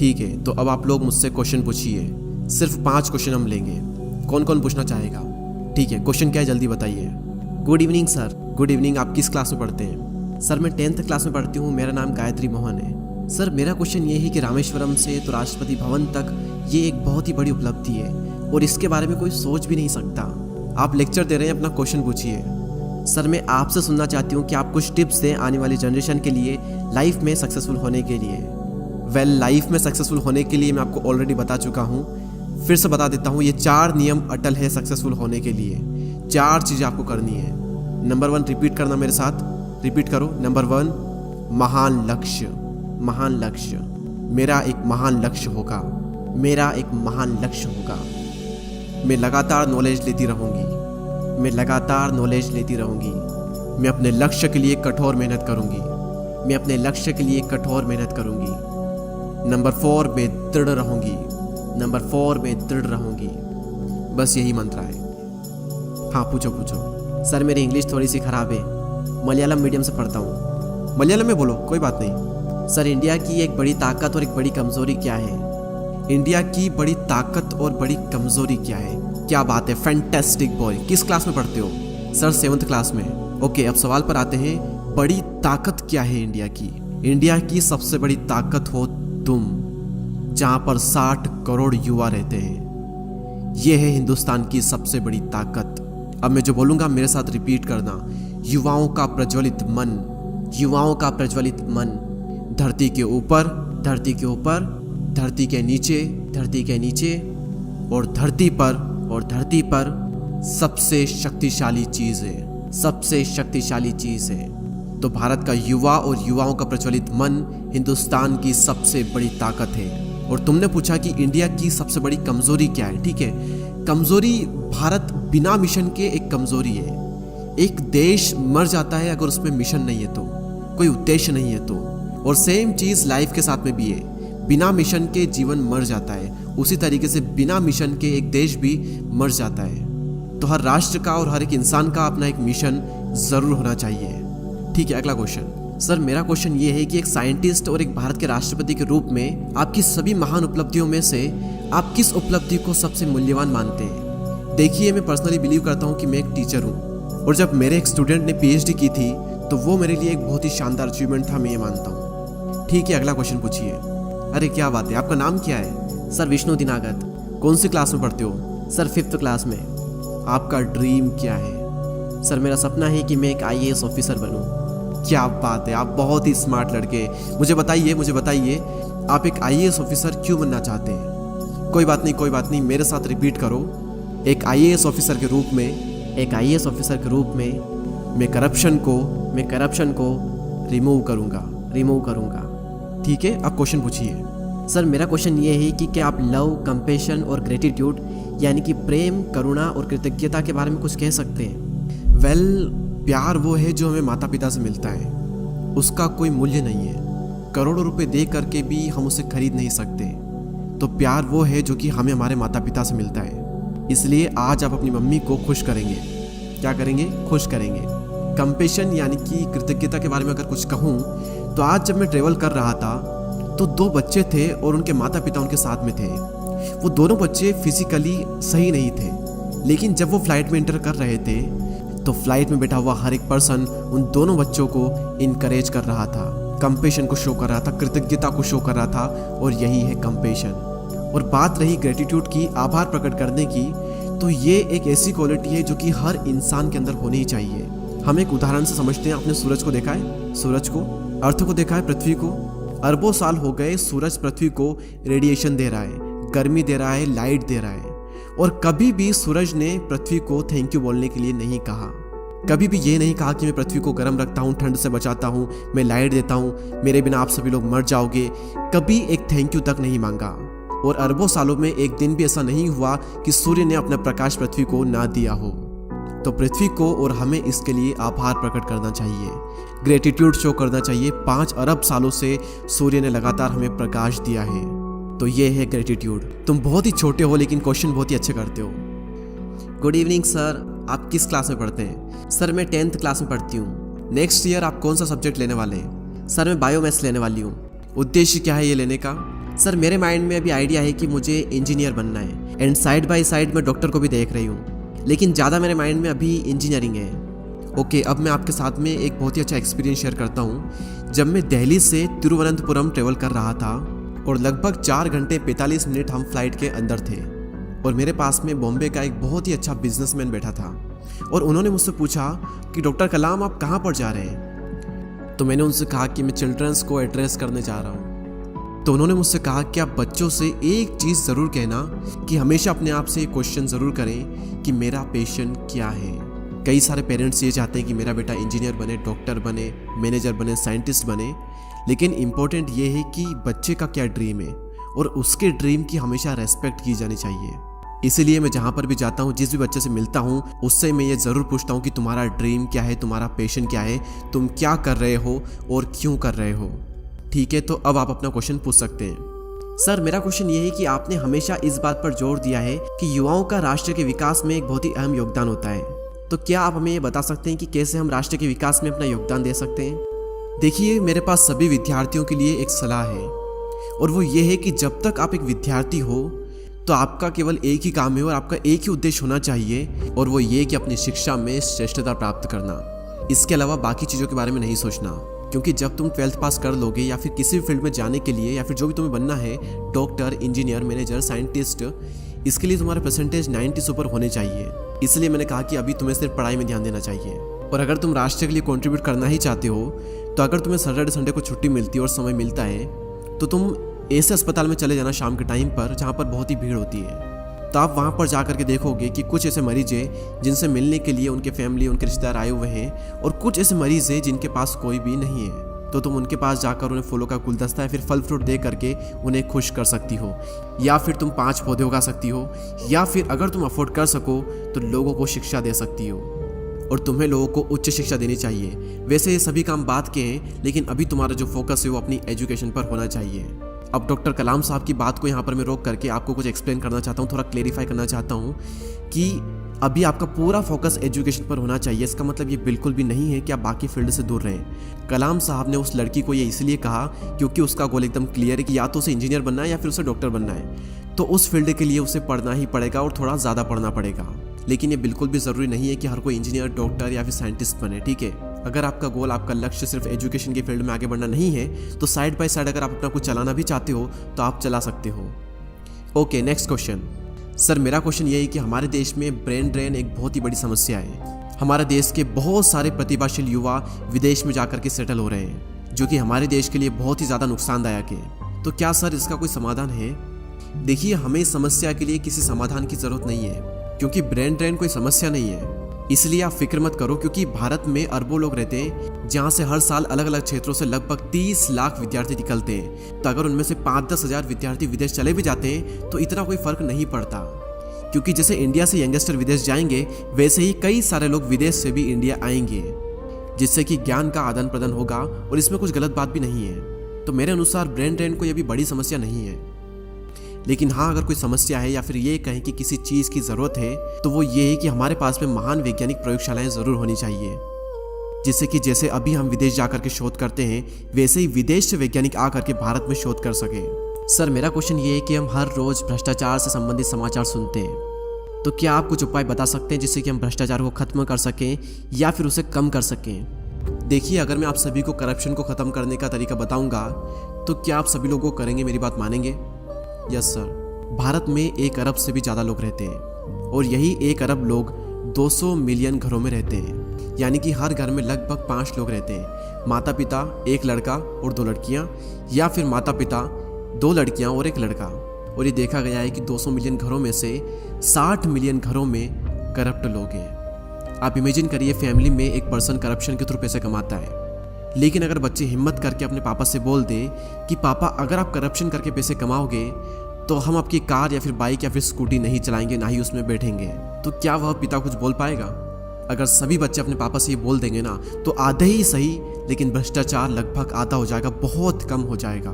ठीक है, तो अब आप लोग मुझसे क्वेश्चन पूछिए। सिर्फ 5 क्वेश्चन हम लेंगे। कौन कौन पूछना चाहेगा? ठीक है, क्वेश्चन क्या है जल्दी बताइए। Good evening sir. Good evening. आप किस क्लास में पढ़ते हैं? सर मैं 10th क्लास में पढ़ती हूँ। मेरा नाम गायत्री मोहन है। सर मेरा क्वेश्चन ये है कि रामेश्वरम से तो राष्ट्रपति भवन तक ये एक बहुत ही बड़ी उपलब्धि है और इसके बारे में कोई सोच भी नहीं सकता। आप लेक्चर दे रहे हैं, अपना क्वेश्चन पूछिए। सर मैं आपसे सुनना चाहती हूँ कि आप कुछ टिप्स दें आने वाली जनरेशन के लिए लाइफ में सक्सेसफुल होने के लिए। लाइफ में सक्सेसफुल होने के लिए मैं आपको ऑलरेडी बता चुका हूँ, फिर से बता देता हूँ। ये 4 नियम अटल है सक्सेसफुल होने के लिए। 4 चीज़ें आपको करनी है। नंबर 1 रिपीट करना मेरे साथ, रिपीट करो। नंबर 1 महान लक्ष्य। महान लक्ष्य। मेरा एक महान लक्ष्य होगा। मेरा एक महान लक्ष्य होगा। मैं लगातार नॉलेज लेती रहूँगी। मैं लगातार नॉलेज लेती रहूँगी। मैं अपने लक्ष्य के लिए कठोर मेहनत करूँगी। मैं अपने लक्ष्य के लिए कठोर मेहनत करूँगी। नंबर 4 मैं दृढ़ रहूँगी। नंबर 4 मैं दृढ़ रहूँगी। बस यही मंत्र है। हाँ पूछो पूछो। सर मेरी इंग्लिश थोड़ी सी ख़राब है, मलयालम मीडियम से पढ़ता हूँ। मलयालम में बोलो, कोई बात नहीं। सर इंडिया की एक बड़ी ताकत और एक बड़ी कमज़ोरी क्या है? इंडिया की बड़ी ताकत और बड़ी कमज़ोरी क्या है? क्या बात है, फैंटास्टिक बॉय। किस क्लास में पढ़ते हो? सर 7th क्लास में। ओके, अब सवाल पर आते हैं। बड़ी ताकत क्या है इंडिया की? इंडिया की सबसे बड़ी ताकत हो तुम, जहां पर 60 करोड़ युवा रहते हैं। यह है हिंदुस्तान की सबसे बड़ी ताकत। अब मैं जो बोलूंगा मेरे साथ रिपीट करना। युवाओं का प्रज्वलित मन। युवाओं का प्रज्वलित मन। धरती के ऊपर, धरती के ऊपर, धरती के नीचे, धरती के नीचे और धरती पर, और धरती पर सबसे शक्तिशाली चीज है। सबसे शक्तिशाली चीज है। तो भारत का युवा और युवाओं का प्रज्वलित मन हिंदुस्तान की सबसे बड़ी ताकत है। और तुमने पूछा कि इंडिया की सबसे बड़ी कमजोरी क्या है। ठीक है, कमजोरी भारत बिना मिशन के एक कमजोरी है। एक देश मर जाता है अगर उसमें मिशन नहीं है तो, कोई उद्देश्य नहीं है तो। और सेम चीज लाइफ के साथ में भी है। बिना मिशन के जीवन मर जाता है, उसी तरीके से बिना मिशन के एक देश भी मर जाता है। तो हर राष्ट्र का और हर एक इंसान का अपना एक मिशन जरूर होना चाहिए। ठीक है, अगला क्वेश्चन। सर मेरा क्वेश्चन ये है कि एक साइंटिस्ट और एक भारत के राष्ट्रपति के रूप में आपकी सभी महान उपलब्धियों में से आप किस उपलब्धि को सबसे मूल्यवान मानते हैं? देखिए, मैं पर्सनली बिलीव करता हूँ कि मैं एक टीचर हूँ और जब मेरे एक स्टूडेंट ने PhD की थी तो वो मेरे लिए एक बहुत ही शानदार अचीवमेंट था, मैं ये मानता हूँ। ठीक है, अगला क्वेश्चन पूछिए। अरे क्या बात है, आपका नाम क्या है? सर विष्णु दिनागत। कौन सी क्लास में पढ़ते हो? सर 5th क्लास में। आपका ड्रीम क्या है? सर मेरा सपना है कि मैं एक IAS ऑफिसर बनूं। क्या बात है, आप बहुत ही स्मार्ट लड़के। मुझे बताइए आप एक IAS ऑफिसर क्यों बनना चाहते हैं? कोई बात नहीं, मेरे साथ रिपीट करो। एक IAS ऑफिसर के रूप में, एक IAS ऑफिसर के रूप में मैं करप्शन को रिमूव करूंगा। ठीक है, अब क्वेश्चन पूछिए। सर मेरा क्वेश्चन ये है कि क्या आप लव, कंपैशन और ग्रेटिट्यूड यानी कि प्रेम, करुणा और कृतज्ञता के बारे में कुछ कह सकते हैं? प्यार वो है जो हमें माता पिता से मिलता है, उसका कोई मूल्य नहीं है। करोड़ों रुपए दे करके भी हम उसे खरीद नहीं सकते। तो प्यार वो है जो कि हमें हमारे माता पिता से मिलता है। इसलिए आज आप अपनी मम्मी को खुश करेंगे। क्या करेंगे? खुश करेंगे। कंपैशन यानी कि कृतज्ञता के बारे में अगर कुछ कहूँ तो आज जब मैं ट्रेवल कर रहा था तो 2 बच्चे थे और उनके माता पिता उनके साथ में थे। वो दोनों बच्चे फिजिकली सही नहीं थे, लेकिन जब वो फ्लाइट में एंटर कर रहे थे तो फ्लाइट में बैठा हुआ हर एक पर्सन उन दोनों बच्चों को इनकरेज कर रहा था, कंपैशन को शो कर रहा था, कृतज्ञता को शो कर रहा था। और यही है कंपैशन। और बात रही ग्रेटिट्यूड की, आभार प्रकट करने की, तो ये एक ऐसी क्वालिटी है जो कि हर इंसान के अंदर होनी ही चाहिए। हम एक उदाहरण से समझते हैं। आपने सूरज को देखा है? सूरज को, अर्थ को देखा है? पृथ्वी को? अरबों साल हो गए सूरज पृथ्वी को रेडिएशन दे रहा है, गर्मी दे रहा है, लाइट दे रहा है। और कभी भी सूरज ने पृथ्वी को थैंक यू बोलने के लिए नहीं कहा। कभी भी ये नहीं कहा कि मैं पृथ्वी को गर्म रखता हूँ, ठंड से बचाता हूँ, मैं लाइट देता हूँ, मेरे बिना आप सभी लोग मर जाओगे। कभी एक थैंक यू तक नहीं मांगा। और अरबों सालों में एक दिन भी ऐसा नहीं हुआ कि सूर्य ने अपना प्रकाश पृथ्वी को ना दिया हो। तो पृथ्वी को और हमें इसके लिए आभार प्रकट करना चाहिए, ग्रेटिट्यूड शो करना चाहिए। 5 अरब सालों से सूर्य ने लगातार हमें प्रकाश दिया है, तो ये है ग्रेटिट्यूड। तुम बहुत ही छोटे हो लेकिन क्वेश्चन बहुत ही अच्छे करते हो। Good evening sir. आप किस क्लास में पढ़ते हैं? सर मैं 10th क्लास में पढ़ती हूँ। नेक्स्ट ईयर आप कौन सा सब्जेक्ट लेने वाले हैं? सर मैं बायोमैथ्स लेने वाली हूँ। उद्देश्य क्या है ये लेने का? सर मेरे माइंड में अभी आइडिया है कि मुझे इंजीनियर बनना है, एंड साइड बाय साइड मैं डॉक्टर को भी देख रही हूँ, लेकिन ज़्यादा मेरे माइंड में अभी इंजीनियरिंग है। ओके, अब मैं आपके साथ में एक बहुत ही अच्छा एक्सपीरियंस शेयर करता हूँ। जब मैं दिल्ली से तिरुवनंतपुरम ट्रेवल कर रहा था और लगभग 4 घंटे 45 मिनट हम फ्लाइट के अंदर थे, और मेरे पास में बॉम्बे का एक बहुत ही अच्छा बिजनेसमैन बैठा था, और उन्होंने मुझसे पूछा कि डॉक्टर कलाम आप कहाँ पर जा रहे हैं। तो मैंने उनसे कहा कि मैं चिल्ड्रंस को एड्रेस करने जा रहा हूँ। तो उन्होंने मुझसे कहा कि आप बच्चों से एक चीज़ ज़रूर कहना कि हमेशा अपने आप से क्वेश्चन ज़रूर करें कि मेरा पैशन क्या है। कई सारे पेरेंट्स ये चाहते हैं कि मेरा बेटा इंजीनियर बने, डॉक्टर बने, मैनेजर बने, साइंटिस्ट बने, लेकिन इम्पोर्टेंट ये है कि बच्चे का क्या ड्रीम है और उसके ड्रीम की हमेशा रेस्पेक्ट की जानी चाहिए। इसीलिए मैं जहाँ पर भी जाता हूँ, जिस भी बच्चे से मिलता हूँ, उससे मैं ये ज़रूर पूछता हूँ कि तुम्हारा ड्रीम क्या है, तुम्हारा पैशन क्या है, तुम क्या कर रहे हो और क्यों कर रहे हो। ठीक है, तो अब आप अपना क्वेश्चन पूछ सकते हैं। सर मेरा क्वेश्चन ये है कि आपने हमेशा इस बात पर जोर दिया है कि युवाओं का राष्ट्र के विकास में एक बहुत ही अहम योगदान होता है, तो क्या आप हमें ये बता सकते हैं कि कैसे हम राष्ट्र के विकास में अपना योगदान दे सकते हैं? देखिए, मेरे पास सभी विद्यार्थियों के लिए एक सलाह है, और वो ये है कि जब तक आप एक विद्यार्थी हो तो आपका केवल एक ही काम है और आपका एक ही उद्देश्य होना चाहिए, और वो ये कि अपनी शिक्षा में श्रेष्ठता प्राप्त करना। इसके अलावा बाकी चीज़ों के बारे में नहीं सोचना, क्योंकि जब तुम 12th पास कर लोगे या फिर किसी भी फील्ड में जाने के लिए, या फिर जो भी तुम्हें बनना है, डॉक्टर, इंजीनियर, मैनेजर, साइंटिस्ट, इसके लिए तुम्हारा परसेंटेज 90 से ऊपर होने चाहिए। इसलिए मैंने कहा कि अभी तुम्हें सिर्फ पढ़ाई में ध्यान देना चाहिए। और अगर तुम राष्ट्र के लिए कंट्रीब्यूट करना ही चाहते हो, तो अगर तुम्हें सैटरडे संडे को छुट्टी मिलती है और समय मिलता है, तो तुम ऐसे अस्पताल में चले जाना शाम के टाइम पर जहाँ पर बहुत ही भीड़ होती है। तो आप वहाँ पर जा करके देखोगे कि कुछ ऐसे मरीज हैं जिनसे मिलने के लिए उनके फैमिली, उनके रिश्तेदार आए हुए हैं, और कुछ ऐसे मरीज हैं जिनके पास कोई भी नहीं है। तो तुम उनके पास जाकर उन्हें फूलों का गुलदस्ता या फिर फल फ्रूट दे करके उन्हें खुश कर सकती हो, या फिर तुम 5 पौधे उगा सकती हो, या फिर अगर तुम अफोर्ड कर सको तो लोगों को शिक्षा दे सकती हो। और तुम्हें लोगों को उच्च शिक्षा देनी चाहिए। वैसे ये सभी काम बात के हैं, लेकिन अभी तुम्हारा जो फोकस है वो अपनी एजुकेशन पर होना चाहिए। अब डॉक्टर कलाम साहब की बात को यहाँ पर मैं रोक करके आपको कुछ एक्सप्लेन करना चाहता हूँ, थोड़ा क्लेरिफाई करना चाहता हूँ कि अभी आपका पूरा फोकस एजुकेशन पर होना चाहिए। इसका मतलब ये बिल्कुल भी नहीं है कि आप बाकी फील्ड से दूर रहें। कलाम साहब ने उस लड़की को ये इसलिए कहा क्योंकि उसका गोल एकदम क्लियर है कि या तो उसे इंजीनियर बनना है या फिर उसे डॉक्टर बनना है, तो उस फील्ड के लिए उसे पढ़ना ही पड़ेगा और थोड़ा ज़्यादा पढ़ना पड़ेगा। लेकिन ये बिल्कुल भी ज़रूरी नहीं है कि हर कोई इंजीनियर, डॉक्टर या फिर साइंटिस्ट बने। ठीक है, अगर आपका गोल, आपका लक्ष्य सिर्फ एजुकेशन के फील्ड में आगे बढ़ना नहीं है, तो साइड बाय साइड अगर आप अपना कुछ चलाना भी चाहते हो तो आप चला सकते हो। Okay, next question. सर मेरा क्वेश्चन ये है कि हमारे देश में ब्रेन ड्रेन एक बहुत ही बड़ी समस्या है। हमारे देश के बहुत सारे प्रतिभाशाली युवा विदेश में जाकर के सेटल हो रहे हैं, जो कि हमारे देश के लिए बहुत ही ज़्यादा नुकसानदायक है। तो क्या सर इसका कोई समाधान है? देखिए, हमें इस समस्या के लिए किसी समाधान की ज़रूरत नहीं है, क्योंकि ब्रेन ड्रेन कोई समस्या नहीं है। इसलिए आप फिक्र मत करो, क्योंकि भारत में अरबों लोग रहते हैं, जहाँ से हर साल अलग अलग क्षेत्रों से लगभग 30 लाख विद्यार्थी निकलते हैं। तो अगर उनमें से 5-10 हज़ार विद्यार्थी विदेश चले भी जाते हैं तो इतना कोई फर्क नहीं पड़ता, क्योंकि जैसे इंडिया से यंगस्टर विदेश जाएंगे, वैसे ही कई सारे लोग विदेश से भी इंडिया आएंगे, जिससे कि ज्ञान का आदान प्रदान होगा, और इसमें कुछ गलत बात भी नहीं है। तो मेरे अनुसार ब्रेन ड्रेन कोई अभी बड़ी समस्या नहीं है। लेकिन हाँ, अगर कोई समस्या है या फिर ये कहें कि किसी चीज़ की ज़रूरत है, तो वो ये है कि हमारे पास में महान वैज्ञानिक प्रयोगशालाएं ज़रूर होनी चाहिए, जिससे कि जैसे अभी हम विदेश जा करके शोध करते हैं, वैसे ही विदेश से वैज्ञानिक आ करके भारत में शोध कर सके। सर मेरा क्वेश्चन ये है कि हम हर रोज़ भ्रष्टाचार से संबंधित समाचार सुनते हैं, तो क्या आप कुछ उपाय बता सकते हैं जिससे कि हम भ्रष्टाचार को ख़त्म कर सकें या फिर उसे कम कर सकें? देखिए, अगर मैं आप सभी को करप्शन को ख़त्म करने का तरीका बताऊंगा, तो क्या आप सभी लोगों को करेंगे, मेरी बात मानेंगे? Yes sir. भारत में 1 अरब से भी ज़्यादा लोग रहते हैं, और यही 1 अरब लोग 200 मिलियन घरों में रहते हैं, यानी कि हर घर में लगभग 5 लोग रहते हैं। माता पिता, 1 लड़का और 2 लड़कियां, या फिर माता पिता, 2 लड़कियां और 1 लड़का। और ये देखा गया है कि 200 मिलियन घरों में से 60 मिलियन घरों में करप्ट लोग हैं। आप इमेजिन करिए, फैमिली में एक पर्सन करप्शन के थ्रू पैसे कमाता है, लेकिन अगर बच्चे हिम्मत करके अपने पापा से बोल दे कि पापा अगर आप करप्शन करके पैसे कमाओगे तो हम आपकी कार या फिर बाइक या फिर स्कूटी नहीं चलाएंगे, ना ही उसमें बैठेंगे, तो क्या वह पिता कुछ बोल पाएगा? अगर सभी बच्चे अपने पापा से ये बोल देंगे ना, तो आधे ही सही, लेकिन भ्रष्टाचार लगभग आधा हो जाएगा, बहुत कम हो जाएगा।